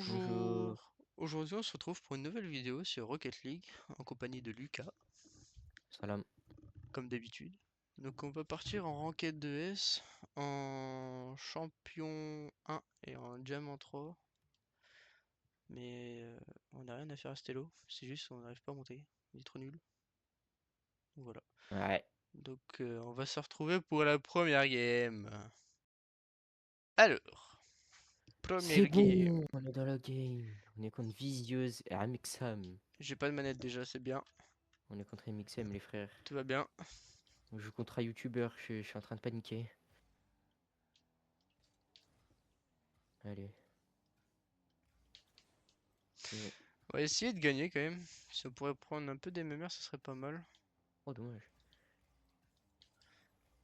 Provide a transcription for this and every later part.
Bonjour. Bonjour. Aujourd'hui, on se retrouve pour une nouvelle vidéo sur Rocket League en compagnie de Lucas, Salam. comme d'habitude. Donc, on va partir en Ranked 2S, en Champion 1 et en Diamant 3. Mais on n'a rien à faire à Stello, c'est juste qu'on n'arrive pas à monter. Il est trop nul. Donc, voilà. Ouais. Donc, on va se retrouver pour la première game. Alors, C'est première game. bon, on est dans la game. On est contre Visieuse et Amixam. J'ai pas de manette déjà, c'est bien. On est contre Amixam, les frères. Tout va bien. On joue contre un YouTuber, je suis en train de paniquer. Allez. C'est- On va essayer de gagner quand même. Si on pourrait prendre un peu des MMR, ça serait pas mal. Oh, dommage.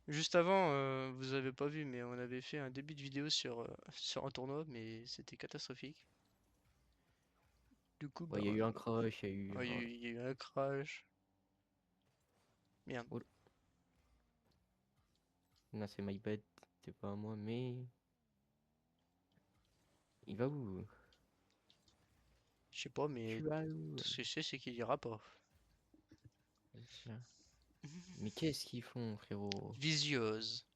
Juste avant, vous avez pas vu, mais on avait fait un début de vidéo sur un tournoi, mais c'était catastrophique. Du coup, Ouais, ben, il y a eu un crush, il y a eu... ouais, il y a eu un crash. Merde. Oh, non, c'est my bad. C'est pas à moi, mais... Il va où? Je sais pas, mais Tu vas où? tout ce que je sais, c'est qu'il ira pas. Vas-y, hein. Mais qu'est-ce qu'ils font, frérot? Visiose.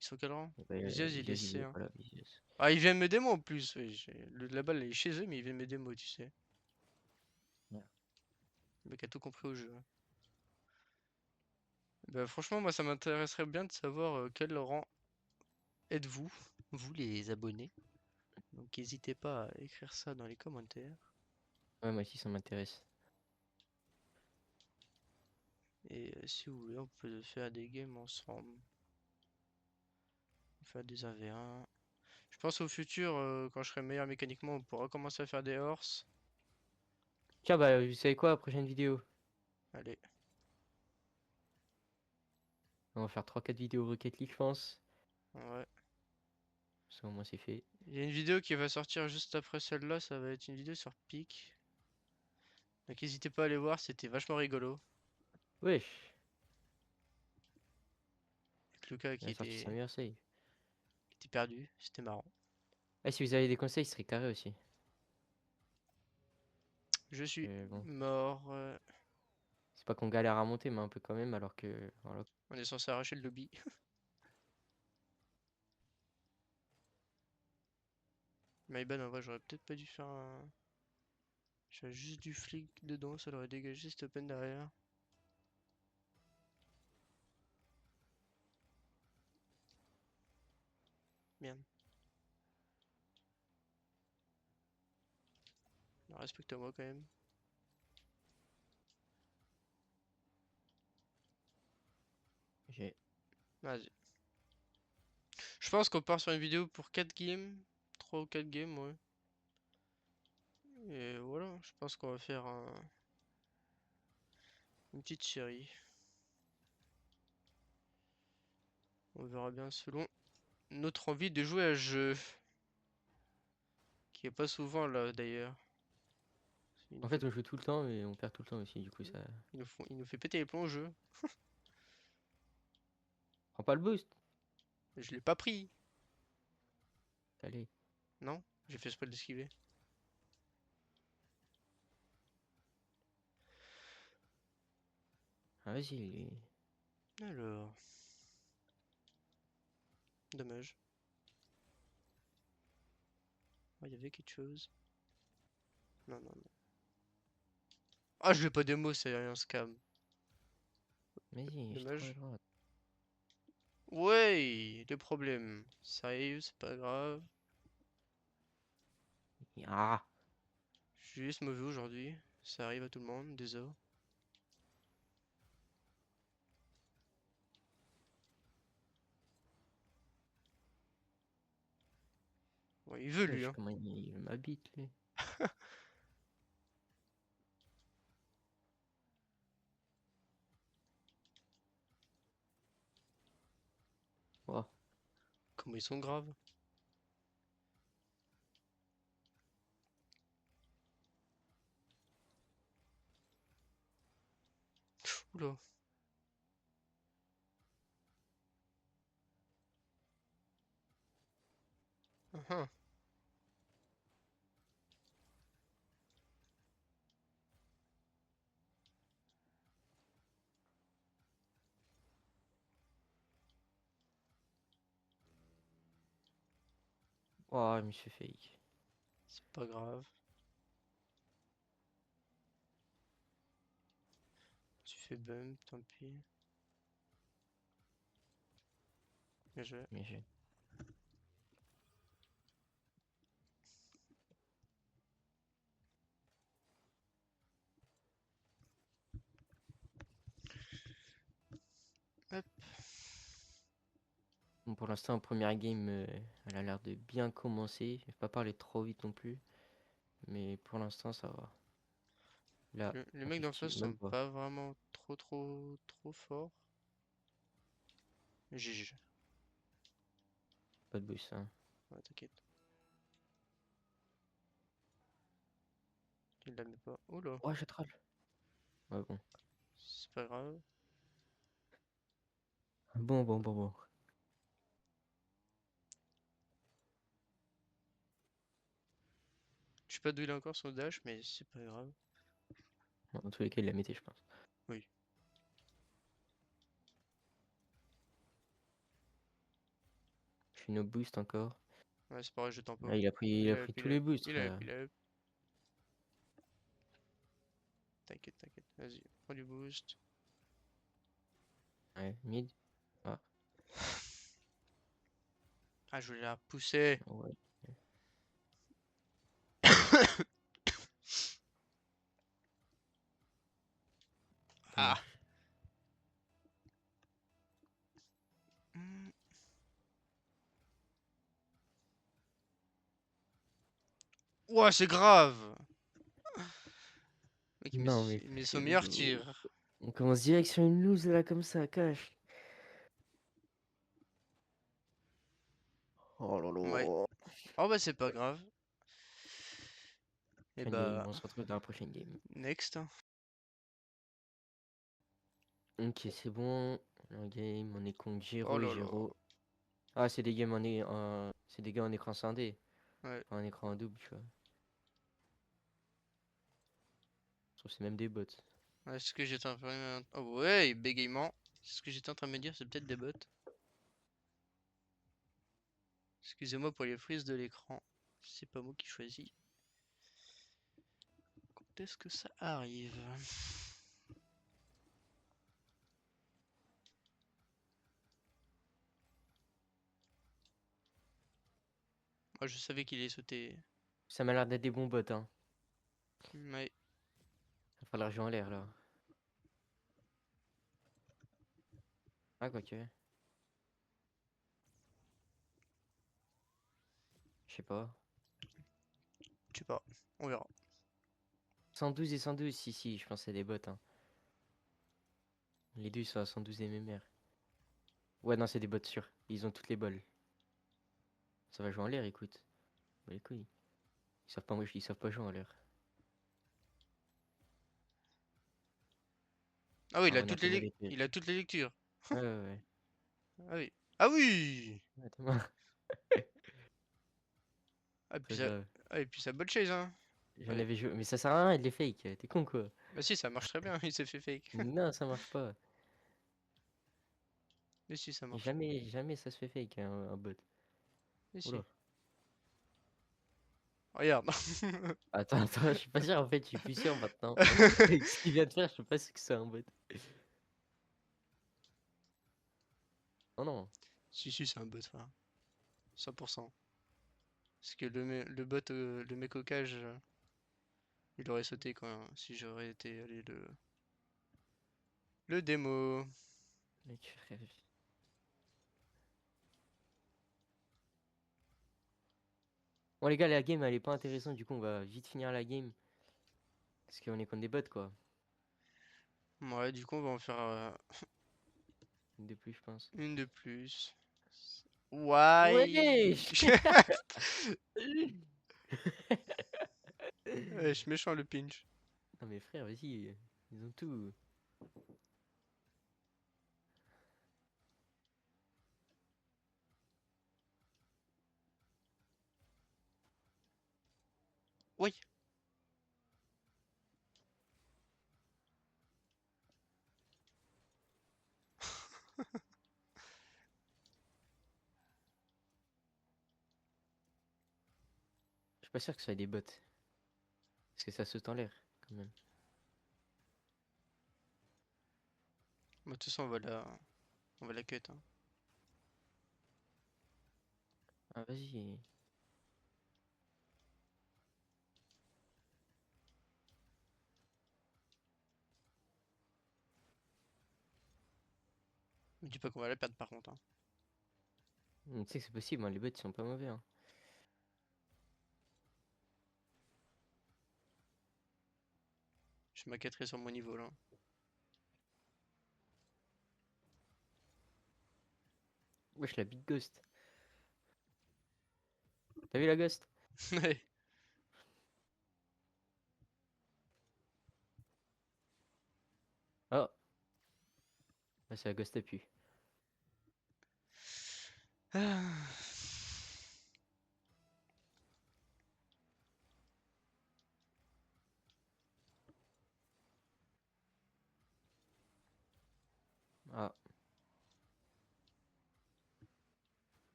Ils sont quel rang? Visiose, il est Visieuse, il est C1. pas là, Visieuse. Ah, ils viennent me démo en plus. Oui, la balle elle est chez eux, mais ils viennent me démo, tu sais. Ouais. Le mec a tout compris au jeu. Bah, franchement, moi, ça m'intéresserait bien de savoir quel rang êtes-vous, vous les abonnés. Donc, n'hésitez pas à écrire ça dans les commentaires. Ouais, moi aussi, ça m'intéresse. Et si vous voulez, on peut faire des games ensemble. Faire des 1v1. Je pense au futur, quand je serai meilleur mécaniquement, on pourra commencer à faire des horses. Tiens, bah, vous savez quoi, prochaine vidéo? Allez, On va faire 3-4 vidéos Rocket League, je pense. ouais. Ça, au moins, c'est fait. Il y a une vidéo qui va sortir juste après celle-là, ça va être une vidéo sur Peak. Donc n'hésitez pas à aller voir, c'était vachement rigolo. Wesh. Avec Lucas Il a sorti sa meilleure save. qui était perdu, c'était marrant. Ah, si vous avez des conseils, ce serait carré aussi. Je Parce suis que bon, mort. c'est pas qu'on galère à monter, mais un peu quand même, alors que voilà. On est censé arracher le lobby. My bad, en vrai, j'aurais peut-être pas dû faire un. J'avais juste du flic dedans, ça l'aurait dégagé cette open derrière. Merde. Respecte-moi quand même. J'ai. Vas-y. Je pense qu'on part sur une vidéo pour 4 games. 3 ou 4 games, ouais. Et voilà, je pense qu'on va faire une petite série. On verra bien selon notre envie de jouer à ce jeu. Qui est pas souvent là d'ailleurs. Il nous En fait, fait, on joue tout le temps, mais on perd tout le temps aussi, du coup, ça. il nous fait péter les plombs au jeu. Prends pas le boost. Je l'ai pas pris. Allez. Non, j'ai fait exprès de l'esquiver. Ah, vas-y, Alors, dommage. Ah, il y avait quelque chose. Non, non, non. Ah, je l'ai pas démo, c'est un scam. Vas-y, j'ai trop à Dommage. droite. Ouais, des problèmes. Sérieux, c'est pas grave. Ah! Je suis juste mauvais aujourd'hui. Ça arrive à tout le monde, désolé. Ouais, il veut lui, Wesh, hein. comment il m'habite, lui. Oh. Comment ils sont graves. Oula. Uhum. Oh, il me fait fake. C'est pas grave. Tu fais bump, tant pis. Bien joué. Mais j'ai. Hop. Bon, pour l'instant, première game, elle a l'air de bien commencer. Je vais pas parler trop vite non plus. Mais pour l'instant, ça va. Là, Les on mecs fait d'en face même sont pas. pas vraiment trop forts. GG. Pas de boost, hein. Ouais, t'inquiète. Il la met pas. Oh là. Ouais, je troll. Ouais, bon. C'est pas grave. Bon. Je sais pas d'où il est encore son dash, mais c'est pas grave. Bon, dans tous les cas, il la mettait, je pense. Oui. Je fais no boost encore. Ouais, c'est pareil, je tente pas. Ah, il a pris tous les boosts, frère. Il a up. T'inquiète. Vas-y, prends du boost. Ouais, mid. Ah, Ah, je voulais la pousser. ouais. Ah. Dommage. Hmm. Ouah, c'est grave. Mec, Non, mais il met son meilleur frérot. tir. On commence direct sur une loose là, comme ça, cash. Oh là Ouais. là. Oh bah c'est pas grave. Et Fin de game, bah on se retrouve dans la prochaine game. next. Ok, c'est bon. La game, on est contre Oh Giro et là là. Giro. Ah, c'est des games c'est des gars en écran scindé. Ouais. Pas en écran en double, tu vois. Je trouve que c'est même des bots. Ouais, c'est ce que j'étais en train de... Oh ouais, bégaiement. C'est ce que j'étais en train de me dire, c'est peut-être des bots. Excusez-moi pour les frises de l'écran. C'est pas moi qui choisis. Quand est-ce que ça arrive? Moi je savais qu'il allait sauter. Ça m'a l'air d'être des bons bots, hein. Ouais. Va falloir jouer en l'air, là. Ah, quoique. Je sais pas. Je sais pas. On verra. 112 et 112, si, je pense que c'est des bots, hein. Les deux, ils sont à 112 MMR. Ouais, non, c'est des bots sûrs. Ils ont toutes les balles. Ça va jouer en l'air, écoute. Bah, les couilles. Ils savent pas jouer en l'air. Ah oui, Ah ouais, non, t'es mal épais. il a toutes les lectures. Ouais. Ah oui. Ah oui! Ouais, t'es mort. Ah, Pas grave. et puis ça bonne chaise, hein. J'en Ouais. avais joué. Mais ça sert à rien, il est fake. T'es con, quoi. Bah si, ça marche très bien, il s'est fait fake. Non, ça marche pas. Mais si, ça marche. Jamais ça se fait fake, un bot. Mais Oula. si. Regarde. Attends, je suis pas sûr, en fait, je suis plus sûr maintenant. Avec ce qu'il vient de faire, je suis pas sûr que c'est un bot. Oh non. Si, c'est un bot, ça. 100%. Parce que le bot, le mec au cage, il aurait sauté quand si j'aurais été allé le démo. Mec, frère. Bon, les gars, la game, elle est pas intéressante. Du coup, on va vite finir la game. Parce qu'on est contre des bots, quoi. Ouais, du coup, on va en faire Une de plus, je pense. une de plus. Ouais. Wesh. Ouais, je suis méchant le pinch. Non, mais frère, vas-y. Ils ont tout. Oui. pas sûr que ce soit des bots. Parce que ça saute en l'air, quand même. Bah, de toute façon, on va la cut, hein. Ah, vas-y. Me dis pas qu'on va la perdre par contre, hein. Tu sais que c'est possible, hein, les bots ils sont pas mauvais. Hein. Je m'inquiéterai sur mon niveau là. Wesh, la Big Ghost. T'as vu la Ghost? Ouais. Oh, bah, c'est la Ghost à pu. Ah. Ah,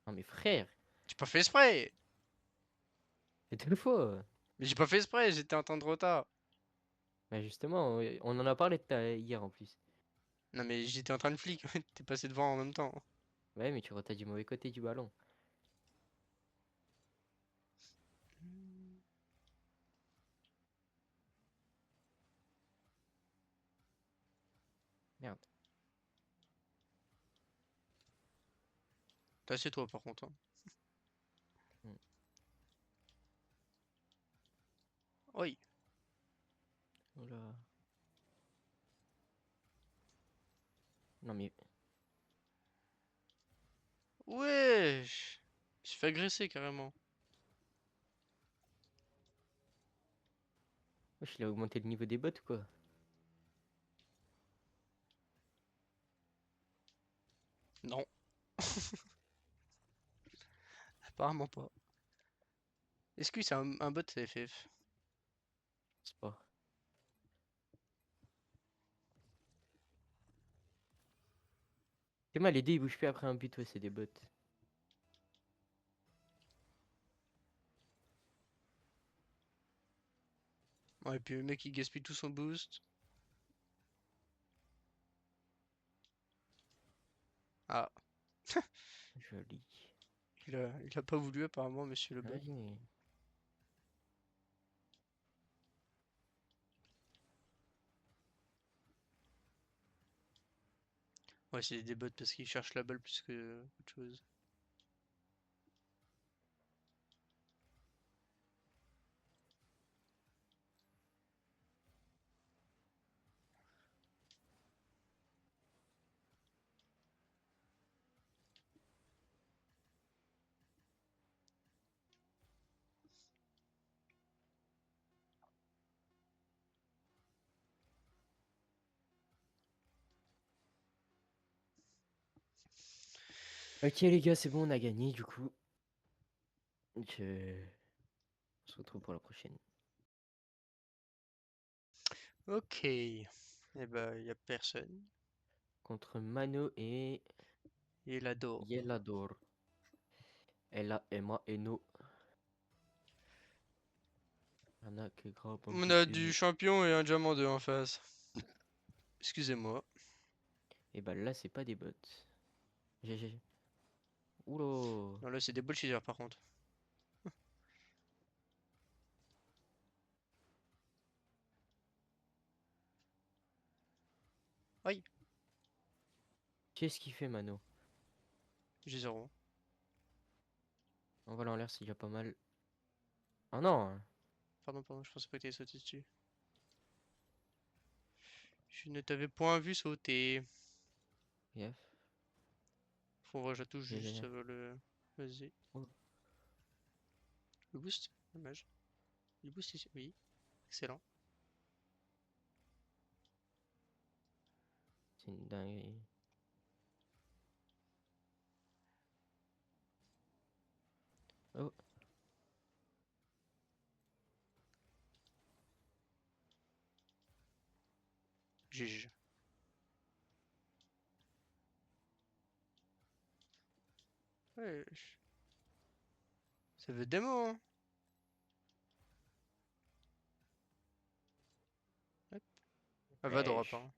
non mais frère, J'ai pas fait exprès! c'est deux fois. Mais j'ai pas fait exprès, j'étais en temps de retard. Bah justement, on en a parlé hier en plus. Non mais j'étais en train de flic, t'es passé devant en même temps. Ouais, mais tu rotas du mauvais côté du ballon. Merde. T'as c'est toi par contre, hein. Hmm. Oui. Oula. Non mais, Wesh! Je suis fait agresser carrément. wesh, il a augmenté le niveau des bots ou quoi? Non, apparemment pas. Est-ce que c'est un bot FF? C'est pas. C'est mal, les dés ils bougent plus après un but, ouais, c'est des bots. Ouais, et puis le mec il gaspille tout son boost. Ah, Joli. il a pas voulu apparemment, monsieur le bot. Vas-y. Ouais, c'est des bots parce qu'ils cherchent la balle plus que autre chose. Ok les gars, c'est bon, on a gagné du coup. Donc, on se retrouve pour la prochaine. Ok. Eh ben, y a personne. Contre Mano et Il adore. Yelador. Ella, Emma et No. Y'en a que grave On bambou a de du nous. champion et un diamant 2 en face. Excusez-moi. Et bah là, c'est pas des bots. GG. Oula. Non, là, c'est des bullshitters par contre. Aïe, Qu'est-ce qu'il fait, Mano? j'ai 0. On va en l'air, c'est déjà pas mal. Oh non! Pardon, je pensais pas que t'allais sauter dessus. Je ne t'avais point vu sauter. Yef. Faut voir, je la touche juste, GG. ça va le. Vas-y. Oh, Le boost, dommage. Le boost ici, oui. Excellent. c'est une dinguerie. Oh, GG. Wesh. Ça veut des mots, hein. Hop. Elle va drop, Wesh. hein.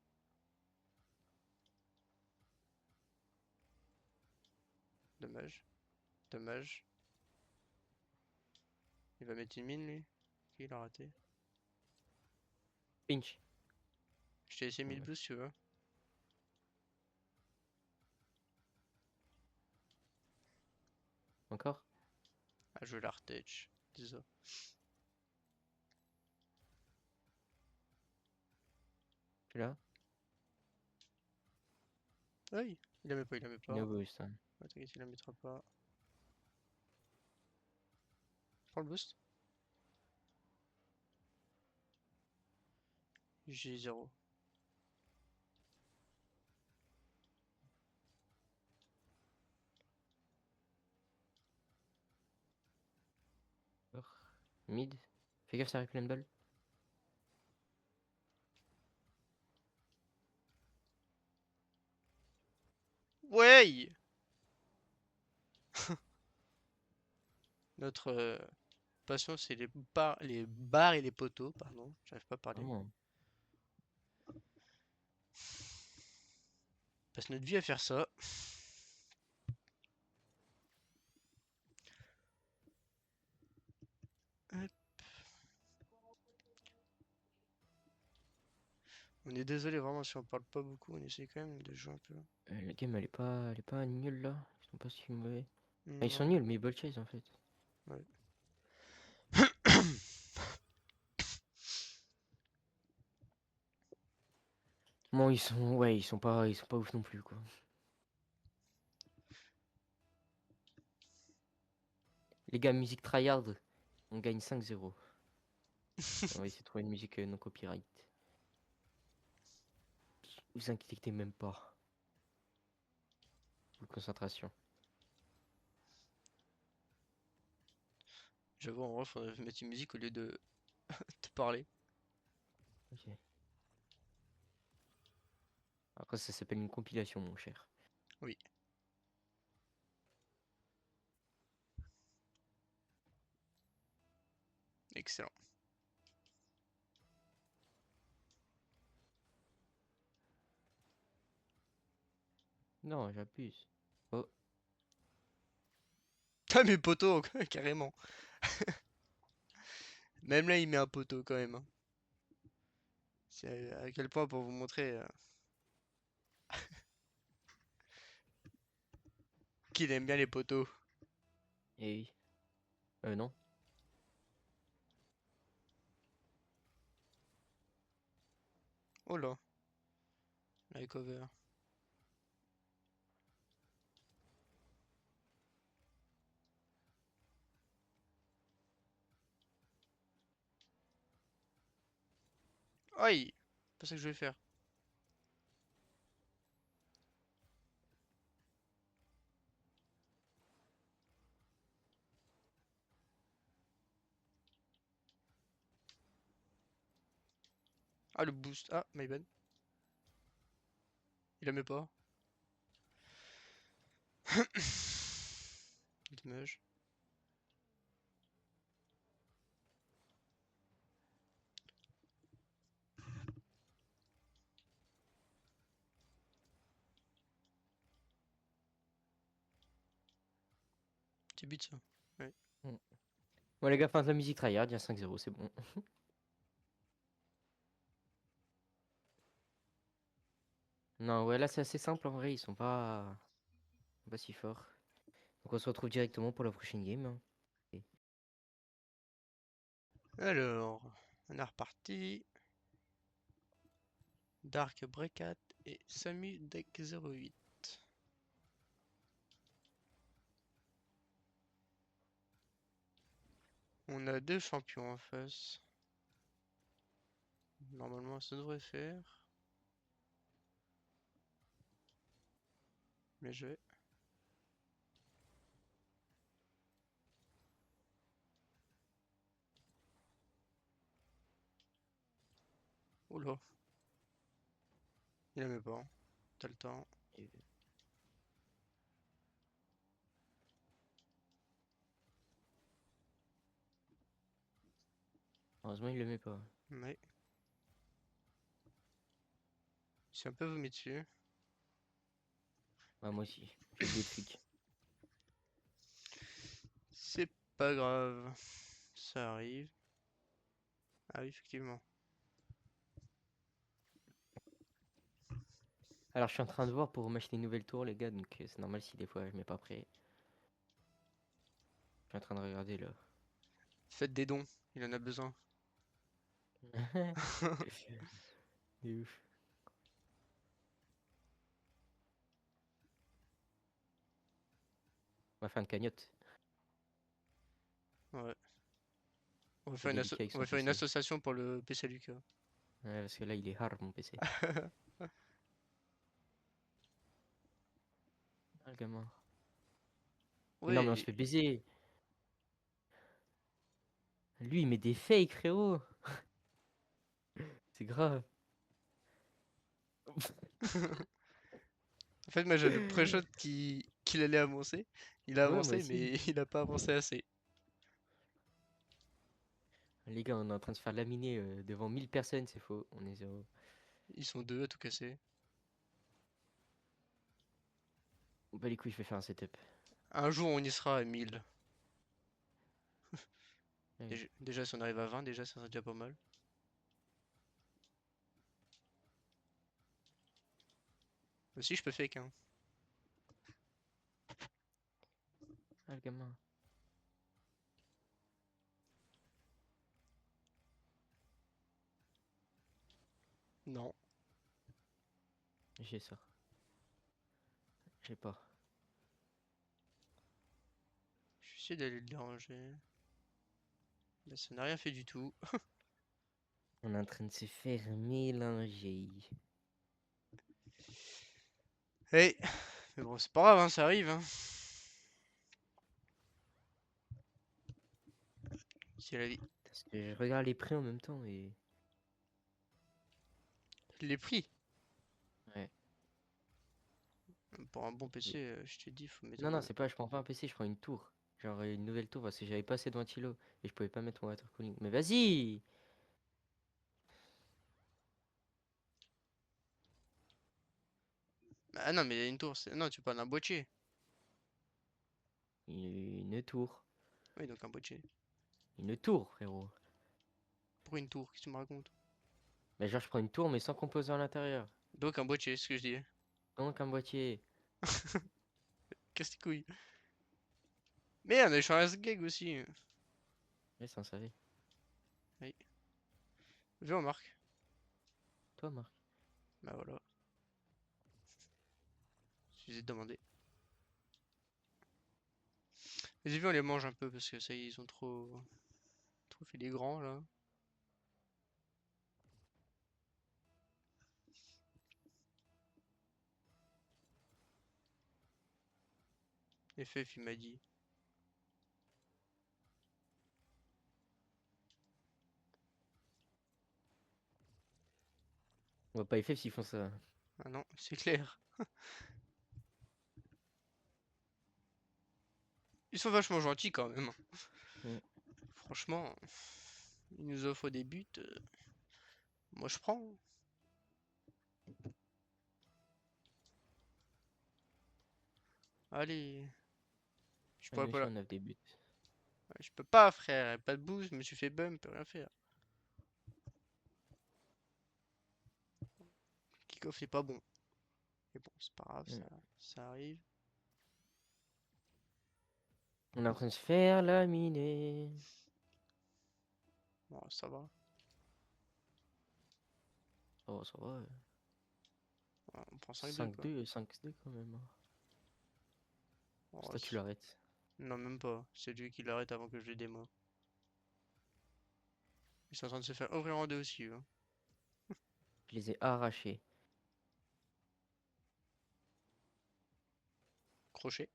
Dommage. Dommage. Il va mettre une mine, lui. Ok, il a raté. Pinch. Je t'ai laissé 1000 Ouais. boosts, tu vois. Encore? Ah, je vais la retouch. Désolé. Je suis là? Aïe, il la met pas, il la met pas. No boost. Hein. Ouais, t'inquiète, il la mettra pas. Prends le boost. J'ai 0. Encore. Mid. Fais gaffe, ça réclame une balle. Ouais! Notre passion, c'est les bars et les poteaux, pardon. J'arrive pas à parler. Vraiment. On passe notre vie à faire ça. Hop. On est désolé vraiment si on parle pas beaucoup, on essaie quand même de jouer un peu. La game, elle est pas nulle là. Ils sont pas si mauvais. Ah, ils sont Non, nuls, mais ils ball chase en fait. ouais. Bon, ils sont, ouais, ils sont pas ouf non plus quoi. Les gars, musique tryhard, on gagne 5-0. On va essayer de trouver une musique non copyright. Vous inquiétez même pas. Full concentration. J'avoue, en vrai, faudrait mettre une musique au lieu de te parler. Ok. Après, ça s'appelle une compilation, mon cher. Oui, excellent. Non, j'abuse. Oh, Ah, mes poteaux, carrément. Même là, il met un poteau quand même, hein. C'est à quel point pour vous montrer qu'il aime bien les poteaux. et oui. Non. Oh là, la cover. Aïe! C'est pas ça que je vais faire. Ah, le boost. Ah, my bad. Il la met pas. Dommage. Petit but ça. Ouais. Mm. Bon, les gars, fin de la musique tryhard, il y a 5-0, c'est bon. Non, ouais, là, c'est assez simple en vrai, ils sont pas si forts. Donc, on se retrouve directement pour la prochaine game. Hein. Et- Alors, on est reparti. Dark Breakat et Samu Deck 08. On a deux champions en face. Normalement, ça devrait faire. Mais je vais. Oula, il la met pas. T'as le temps. et- Heureusement, il le met pas. Ouais. C'est un peu vomi dessus. Ouais, moi aussi. J'ai oublié de flic. C'est pas grave. Ça arrive. Ah oui, effectivement. Alors, je suis en train de voir pour m'acheter une nouvelle tour, les gars. Donc, c'est normal si des fois je mets pas prêt. Je suis en train de regarder là. Faites des dons, il en a besoin. De ouf. On va faire une cagnotte. Ouais. On va Et faire une, des Lucas avec on son va faire une PC. association pour le PC Lucas. Ouais, parce que là, il est hard, mon PC. Ah, le gamin. Mais non, mais on se Oui, fait baiser. Lui, il met des fakes, frérot. C'est grave. en fait, moi j'avais pré-shot qu'il allait avancer. Il a Ouais, moi avancé, aussi. mais il a pas avancé assez. Les gars, on est en train de se faire laminer devant 1000 personnes, c'est faux. On est zéro. Ils sont deux à tout casser. Bah, les couilles, je vais faire un setup. Un jour, on y sera à 1000. Ouais. Déjà, si on arrive à 20, déjà, ça serait déjà pas mal. Aussi, je peux fake, hein. Ah, le gamin. Non. J'ai ça. J'ai pas. Je vais essayer d'aller le déranger. Mais ça n'a rien fait du tout. On est en train de se faire mélanger. Hey! Mais bon, c'est pas grave, hein, ça arrive, hein. C'est la vie. Parce que je regarde les prix en même temps et. Les prix. Ouais. Pour un bon PC, je t'ai dit, faut mettre Non, non, au... c'est pas, je prends pas un PC, je prends une tour. Genre une nouvelle tour parce que j'avais pas assez de ventilo et je pouvais pas mettre mon water cooling. Mais vas-y! Ah non, mais une tour, non, tu parles d'un boîtier. Une tour. Oui, donc un boîtier. Une tour, frérot. Pourquoi une tour? Qu'est-ce que tu me racontes? Mais genre, je prends une tour mais sans composant à l'intérieur. Donc un boîtier, c'est ce que je dis. Donc un boîtier. Casse tes couilles. Merde, je suis un gag aussi. Ouais, ça on savait. Oui. Viens, on marque. Toi, Marc. Bah voilà. Je de demander. Les vieux, on les mange un peu parce que ça y est, ils ont trop fait les grands là. FF, il m'a dit. On va pas FF s'ils font ça. Ah non, c'est clair. Ils sont vachement gentils quand même. Mm. Franchement, ils nous offrent des buts. Moi, je prends. Allez. Je Ouais, pourrais nous pas aussi là. on a des buts. Je peux pas, frère. Pas de boost, je me suis fait bump, rien faire. Kickoff est pas bon. Mais bon, c'est pas grave, Mm. ça arrive. On est en train de se faire laminer. Bon, ça va. Oh, ça va. Ouais, on prend 5-2 quoi. 5-2, 5-2 quand même, hein. C'est Oh, toi, tu l'arrêtes. non, même pas. C'est lui qui l'arrête avant que je le démo. Ils sont en train de se faire ouvrir en deux aussi, eux, hein. Je les ai arrachés. Crochet.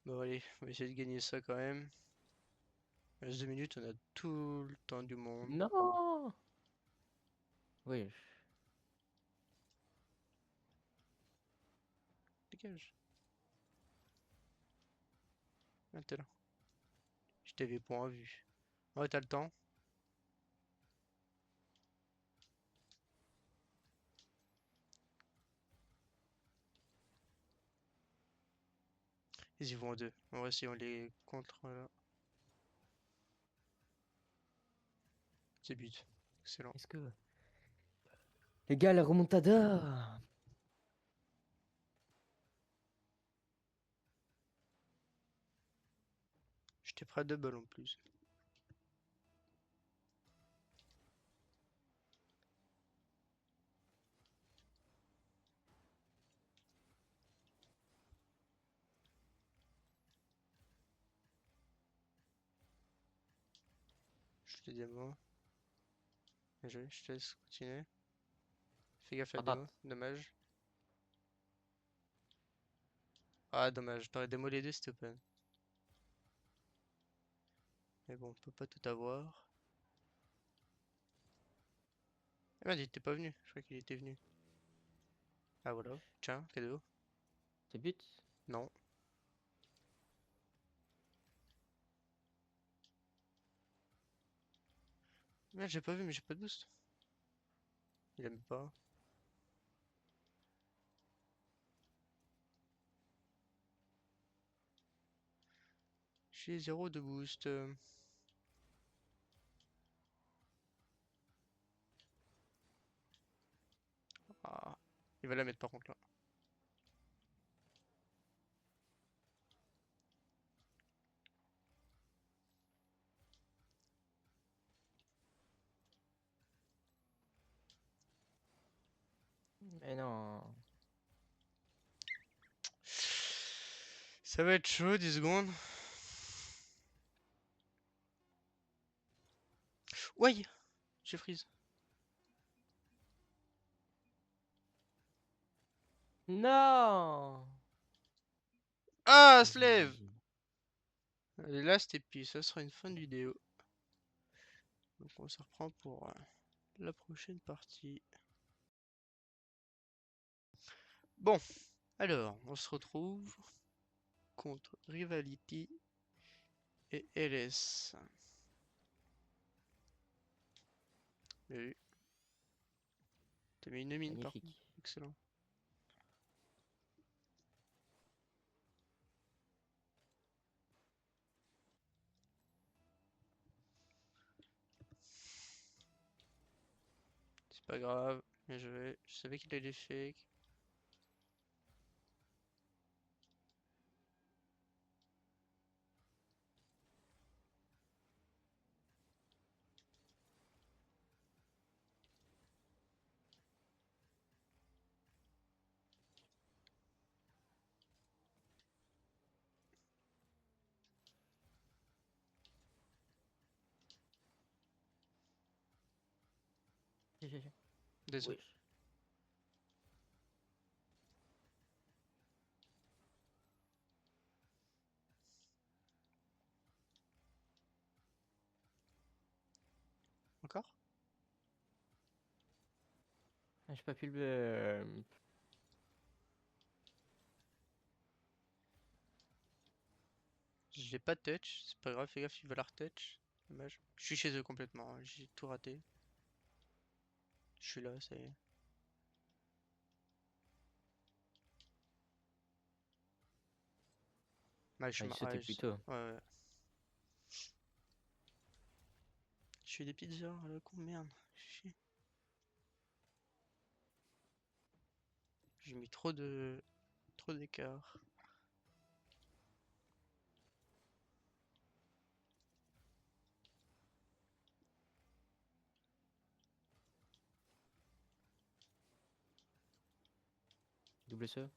Bon, allez, on va essayer de gagner ça quand même. Il reste 2 minutes, on a tout le temps du monde. Non! Oui. dégage. Ah, t'es là. Je t'avais point vu. Ouais, t'as le temps. Ils y vont en deux. On va essayer, on les contre là. C'est but. Excellent. Est-ce que... Les gars, la remontada! J'étais prêt à deux balles en plus. Je te dis moi. Bien joué, je te laisse continuer. Fais gaffe à la Hop, hop. démo, dommage. Ah, dommage, t'aurais démo les deux, c'était open. Mais bon, on peut pas tout avoir. Ah merde, il était pas venu, je crois qu'il était venu. Ah voilà, tiens, cadeau. C'est but? Non. Merde, j'ai pas vu, mais j'ai pas de boost. Il aime pas. J'ai 0 de boost. Ah, il va la mettre par contre là. Mais non. Ça va être chaud, 10 secondes. Ouais, j'ai freeze. Non! Ah, se lève! GG. Allez, là, c'était puis ça sera une fin de vidéo. Donc on se reprend pour la prochaine partie. Bon, alors, on se retrouve contre Rivality et LS. Bien vu. T'as mis une mine par contre. Magnifique. Excellent. C'est pas grave. Bien joué. Je savais qu'il allait fake. GG. Désolé. Wesh. Encore? Ah, j'ai pas pu le... J'ai pas de touch. C'est pas grave, fais gaffe, il va la retouch. Dommage. Je suis chez eux complètement. J'ai tout raté. Je suis là, ça y est. Ouais, Ah, j'ai sauté plus tôt. Ouais, ouais. Je fais des petites erreurs à la con, merde. Chier. J'ai mis trop d'écart. Double saut.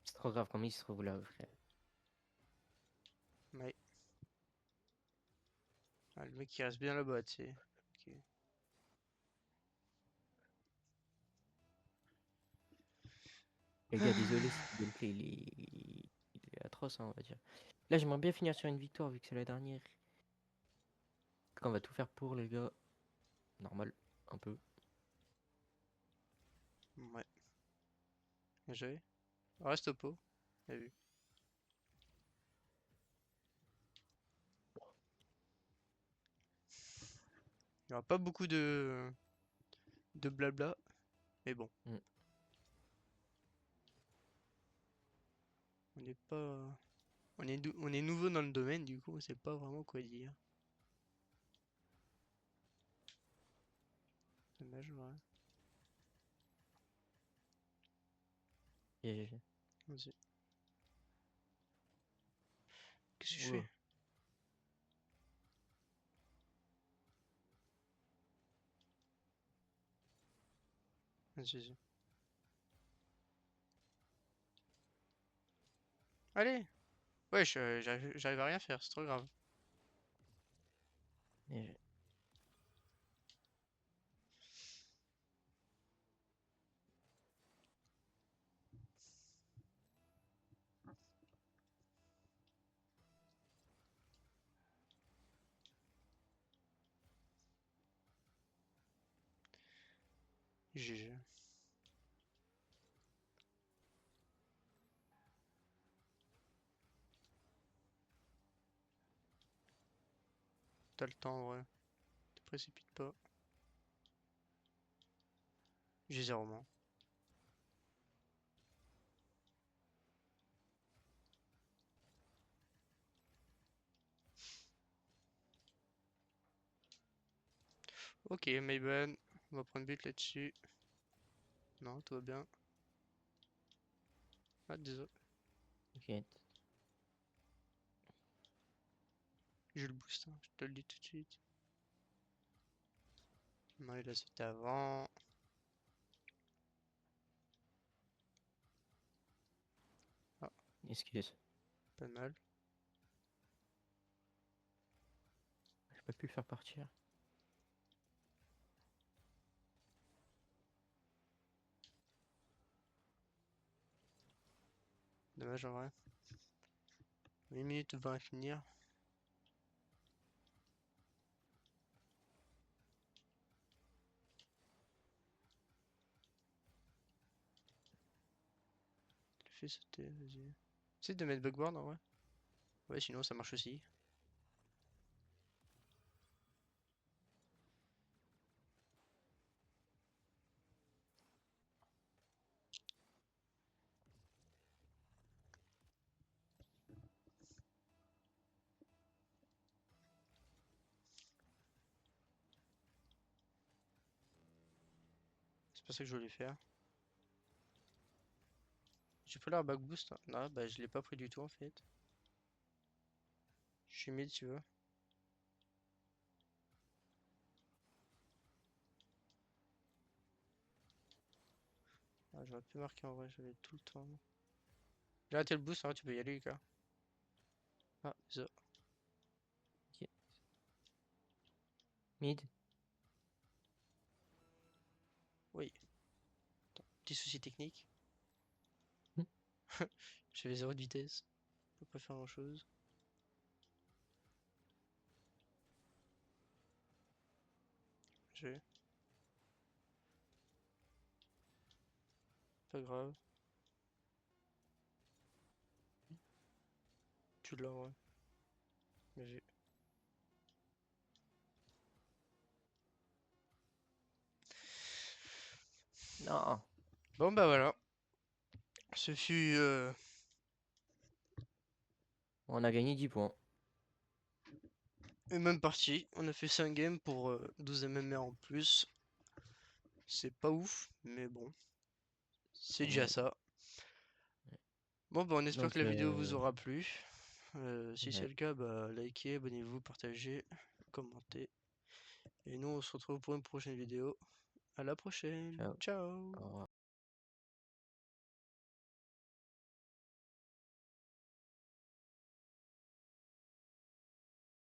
C'est trop grave comment il se trouve là, frère. Ouais. Ah, le mec il reste bien là-bas, tu sais. Ok. Les gars, désolé si le gameplay il est atroce, hein, on va dire. Là, j'aimerais bien finir sur une victoire vu que c'est la dernière. On va tout faire pour, les gars. Normal, un peu. Ouais, bien joué. Reste au pot. Bien vu. Il n'y aura pas beaucoup de blabla, mais bon, Mm. on n'est pas. On est nouveau dans le domaine, du coup, on sait pas vraiment quoi dire. Dommage, ouais. GG. Vas-y. Qu'est-ce que je Wow. fais? Vas-y, vas-y. Allez! Ouais, j'arrive à rien faire, c'est trop grave. GG. GG. T'as le temps, ouais. Te précipite pas. J'ai 0 main. Ok, Mayben. On va prendre but là-dessus. Non, tout va bien. Ah, désolé. Ok. J'ai le boost, hein, je te le dis tout de suite. Non, il a sauté avant. Ah, Excuse. pas mal. J'ai pas pu le faire partir. Dommage en vrai. 8 minutes 20 à finir. Tu fais sauter, vas-y. Essaye de mettre bugboard en vrai. Ouais, sinon ça marche aussi. C'est pas ça que je voulais faire. J'ai pris leur back boost, hein. Non, bah je l'ai pas pris du tout en fait. Je suis mid si tu veux. Ah, j'aurais pu marquer en vrai, j'avais tout le temps. J'ai raté le boost, hein, tu peux y aller Lucas. Ah, désolé. Ok. Mid. Oui, petit souci technique. Hmm. J'avais 0 de vitesse. Je peux pas faire grand chose. J'ai. Pas grave. Tu l'as ouais. Mais j'ai. Non. Bon bah voilà. Ce fut On a gagné 10 points. une même partie. On a fait 5 games pour 12 MMR en plus. C'est pas ouf, mais bon. C'est déjà Ouais. ça. Bon bah on espère que Donc, la vidéo vous aura plu. Si c'est ouais. le cas, bah likez, abonnez-vous, partagez, commentez. Et nous on se retrouve pour une prochaine vidéo. À la prochaine. Ciao. Ciao. Au revoir.